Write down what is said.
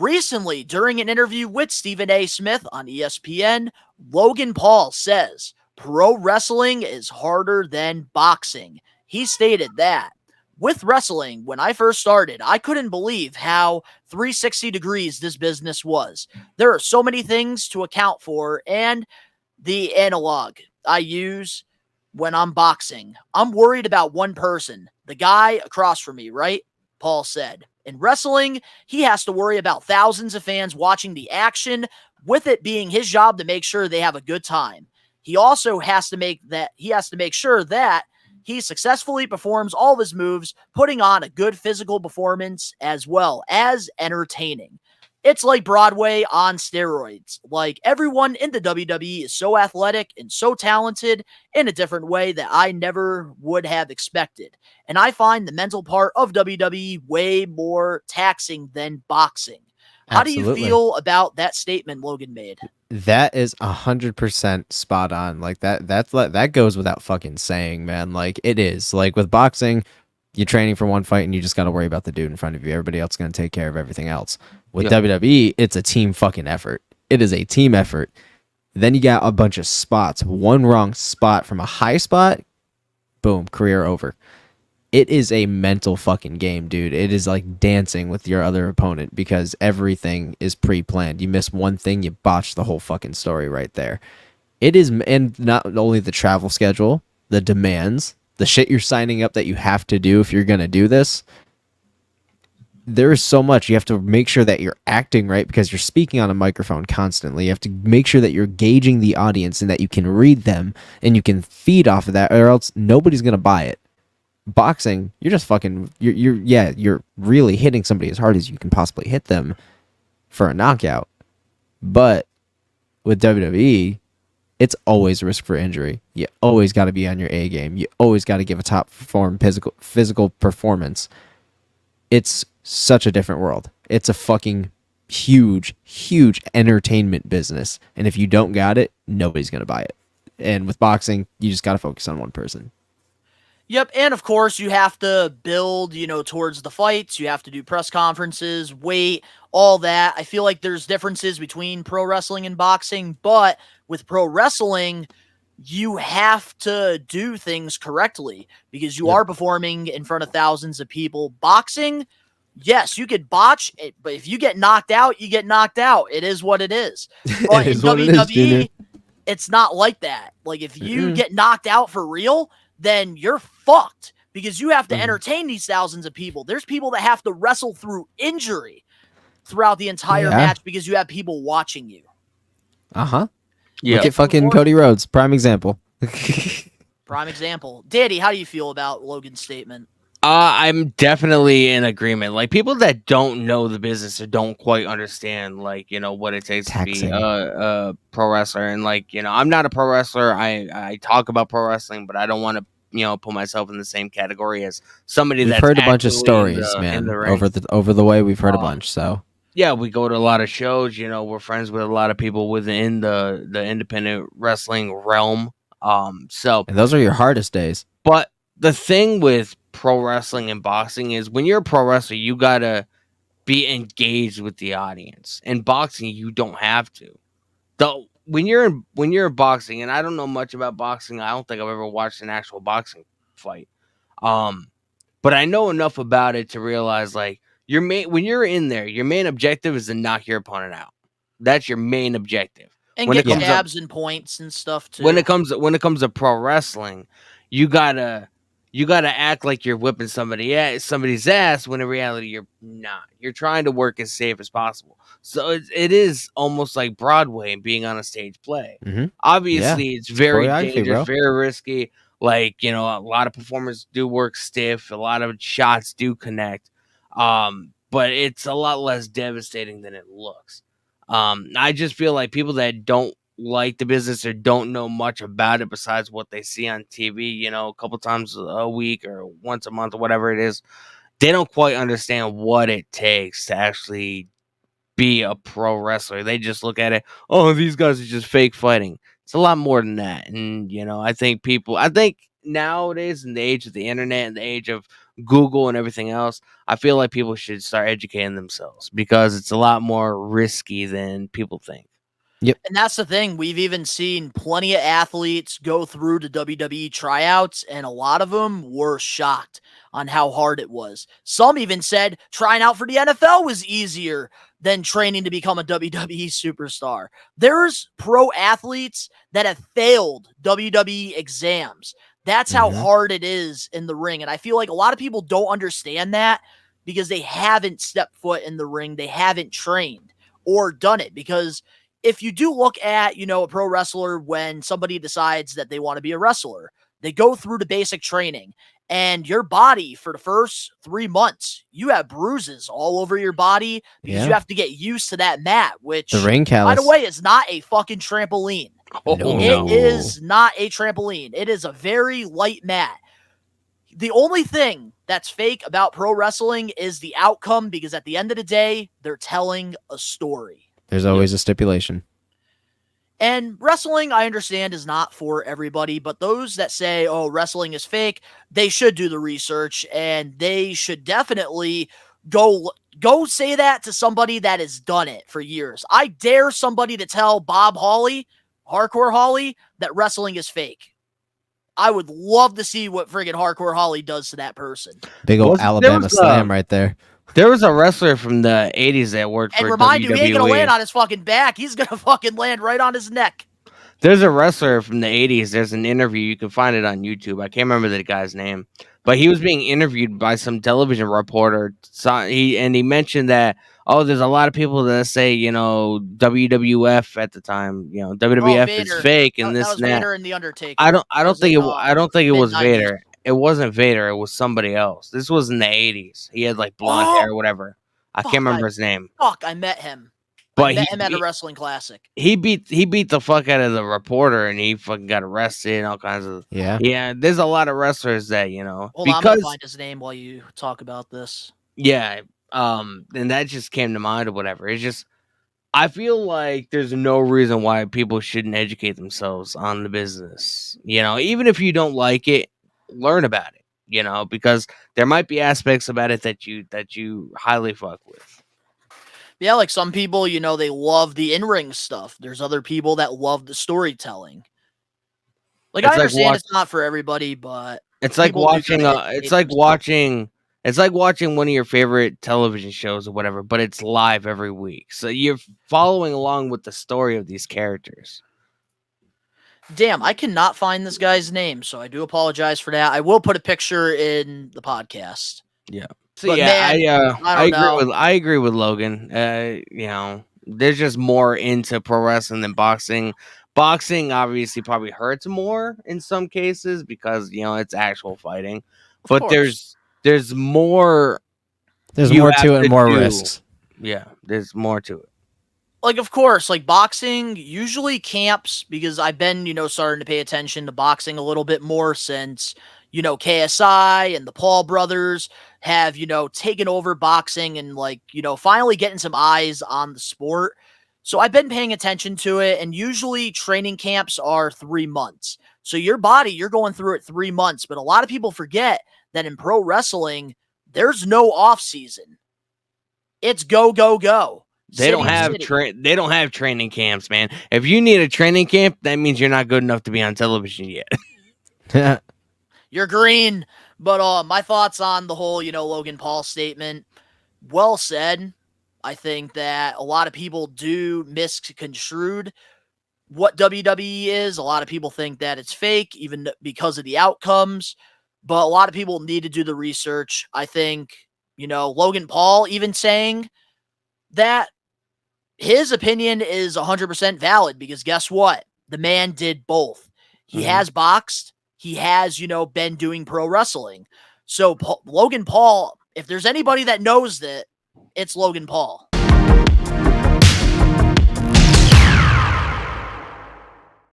Recently, during an interview with Stephen A. Smith on ESPN, Logan Paul says pro wrestling is harder than boxing. He stated that with wrestling, when I first started, I couldn't believe how 360 degrees this business was. There are so many things to account for, and the analog I use when I'm boxing, I'm worried about one person, the guy across from me, right? Paul said. In wrestling, he has to worry about thousands of fans watching the action, with it being his job to make sure they have a good time. He also has to make sure that he successfully performs all of his moves, putting on a good physical performance as well as entertaining. It's like Broadway on steroids. Like, everyone in the WWE is so athletic and so talented in a different way that I never would have expected. And I find the mental part of WWE way more taxing than boxing. How do you Absolutely. feel about that statement Logan made? That is 100% spot on. Like that goes without fucking saying, man. Like it is. Like with boxing, you're training for one fight and you just got to worry about the dude in front of you. Everybody else is going to take care of everything else. With Yeah. WWE, it's a team fucking effort. It is a team effort. Then you got a bunch of spots. One wrong spot from a high spot, boom, career over. It is a mental fucking game, dude. It is like dancing with your other opponent because everything is pre-planned. You miss one thing, you botch the whole fucking story right there. It is, and not only the travel schedule, the demands, the shit you're signing up that you have to do if you're gonna do this. There is so much. You have to make sure that you're acting right because you're speaking on a microphone constantly. You have to make sure that you're gauging the audience and that you can read them and you can feed off of that, or else nobody's gonna buy it. Boxing, you're just fucking you're really hitting somebody as hard as you can possibly hit them for a knockout. But with WWE, it's always risk for injury. You always got to be on your A game. You always got to give a top form physical performance. It's such a different world. It's a fucking huge entertainment business, and if you don't got it, nobody's going to buy it. And with boxing, you just got to focus on one person. Yep, and of course you have to build, towards the fights. You have to do press conferences, wait, all that. I feel like there's differences between pro wrestling and boxing, but with pro wrestling, you have to do things correctly because you Yep. are performing in front of thousands of people. Boxing, yes, you could botch it, but if you get knocked out, you get knocked out. It is what it is. But It in is what it is, Junior. WWE, it's not like that. Like, if you Mm-mm. get knocked out for real, then you're fucked because you have to Mhm. entertain these thousands of people. There's people that have to wrestle through injury throughout the entire Yeah. match because you have people watching you. Uh-huh. Yeah. Look at fucking Cody Rhodes, prime example. Prime example. Daddy, how do you feel about Logan's statement? I'm definitely in agreement. Like people that don't know the business or don't quite understand, like what it takes to be Taxing. a pro wrestler, and I'm not a pro wrestler. I talk about pro wrestling, but I don't want to put myself in the same category as somebody We've that's heard a bunch of actually stories, in man. the ring. Over the way, we've heard a Um, bunch. So Yeah, we go to a lot of shows. We're friends with a lot of people within the independent wrestling realm. So and those are your hardest days. but the thing with pro wrestling and boxing is when you're a pro wrestler, you gotta be engaged with the audience. In boxing, you don't have to. Though when you're boxing, and I don't know much about boxing, I don't think I've ever watched an actual boxing fight. Um, but I know enough about it to realize like when you're in there, your main objective is to knock your opponent out. That's your main objective. And When it get comes up tabs and points and stuff when too. it comes to pro wrestling, you gotta act like you're whipping somebody's ass when in reality you're not. You're trying to work as safe as possible. So it is almost like Broadway and being on a stage play. Mm-hmm. Yeah, Obviously, it's very choreography, dangerous, bro. very risky. Like a lot of performers do work stiff. A lot of shots do connect. But it's a lot less devastating than it looks. I just feel like people that don't like the business or don't know much about it besides what they see on TV, a couple times a week or once a month or whatever it is, they don't quite understand what it takes to actually be a pro wrestler. They just look at it, oh, these guys are just fake fighting. It's a lot more than that. And, I think nowadays in the age of the internet and the age of Google and everything else. I feel like people should start educating themselves because it's a lot more risky than people think. And that's the thing. We've even seen plenty of athletes go through to WWE tryouts, and a lot of them were shocked on how hard it was. Some even said trying out for the NFL was easier than training to become a WWE superstar. There's pro athletes that have failed WWE exams. That's how hard it is in the ring. And I feel like a lot of people don't understand that because they haven't stepped foot in the ring. They haven't trained or done it. Because if you do look at, a pro wrestler, when somebody decides that they want to be a wrestler, they go through the basic training, and your body for the first 3 months, you have bruises all over your body because you have to get used to that mat, which, the ring callus, by the way, is not a fucking trampoline. No. It is not a trampoline. It is a very light mat. The only thing that's fake about pro wrestling is the outcome, because at the end of the day, they're telling a story. There's always a stipulation. And wrestling, I understand, is not for everybody, but those that say, oh, wrestling is fake, they should do the research, and they should definitely go say that to somebody that has done it for years. I dare somebody to tell Bob Hawley, Hardcore Hawley, that wrestling is fake. I would love to see what friggin' Hardcore Hawley does to that person. Big old Alabama slam right there. There was a wrestler from the 80s that worked for WWE. And remind you, he ain't going to land on his fucking back. He's going to fucking land right on his neck. There's a wrestler from the 80s. There's an interview. You can find it on YouTube. I can't remember the guy's name. But he was being interviewed by some television reporter. He mentioned that, there's a lot of people that say, WWF at the time, WWF is fake and this and that. Vader and the Undertaker. I don't think it was Vader. It wasn't Vader. It was somebody else. This was in the 80s. He had like blonde hair or whatever. I can't remember his name. I met him. But I met him at a wrestling classic. He beat the fuck out of the reporter, and he fucking got arrested and all kinds of yeah. There's a lot of wrestlers that Hold on, I'm gonna find his name while you talk about this. Yeah, and that just came to mind or whatever. It's just, I feel like there's no reason why people shouldn't educate themselves on the business. Even if you don't like it, learn about it. Because there might be aspects about it that you highly fuck with. Yeah, like some people, they love the in-ring stuff. There's other people that love the storytelling. Like, I understand it's not for everybody, but it's like watching it's like watching one of your favorite television shows or whatever, but it's live every week. So you're following along with the story of these characters. Damn, I cannot find this guy's name, so I do apologize for that. I will put a picture in the podcast. Yeah. So but I agree with Logan. There's just more into pro wrestling than boxing. Boxing obviously probably hurts more in some cases because it's actual fighting. But there's more. There's more to it and more risks. Yeah, there's more to it. Like, of course, like boxing usually camps, because I've been, starting to pay attention to boxing a little bit more since, KSI and the Paul brothers have, taken over boxing and finally getting some eyes on the sport. So I've been paying attention to it, and usually training camps are 3 months. So your body, you're going through it 3 months, but a lot of people forget that in pro wrestling, there's no off season. It's go, go, go. They don't have training camps, man. If you need a training camp, that means you're not good enough to be on television yet. You're green. But my thoughts on the whole, Logan Paul statement, well said. I think that a lot of people do misconstrued what WWE is. A lot of people think that it's fake, even because of the outcomes. But a lot of people need to do the research. I think, Logan Paul even saying that his opinion is 100% valid, because guess what? The man did both. He has boxed. He has, been doing pro wrestling. So Logan Paul, if there's anybody that knows that, it's Logan Paul.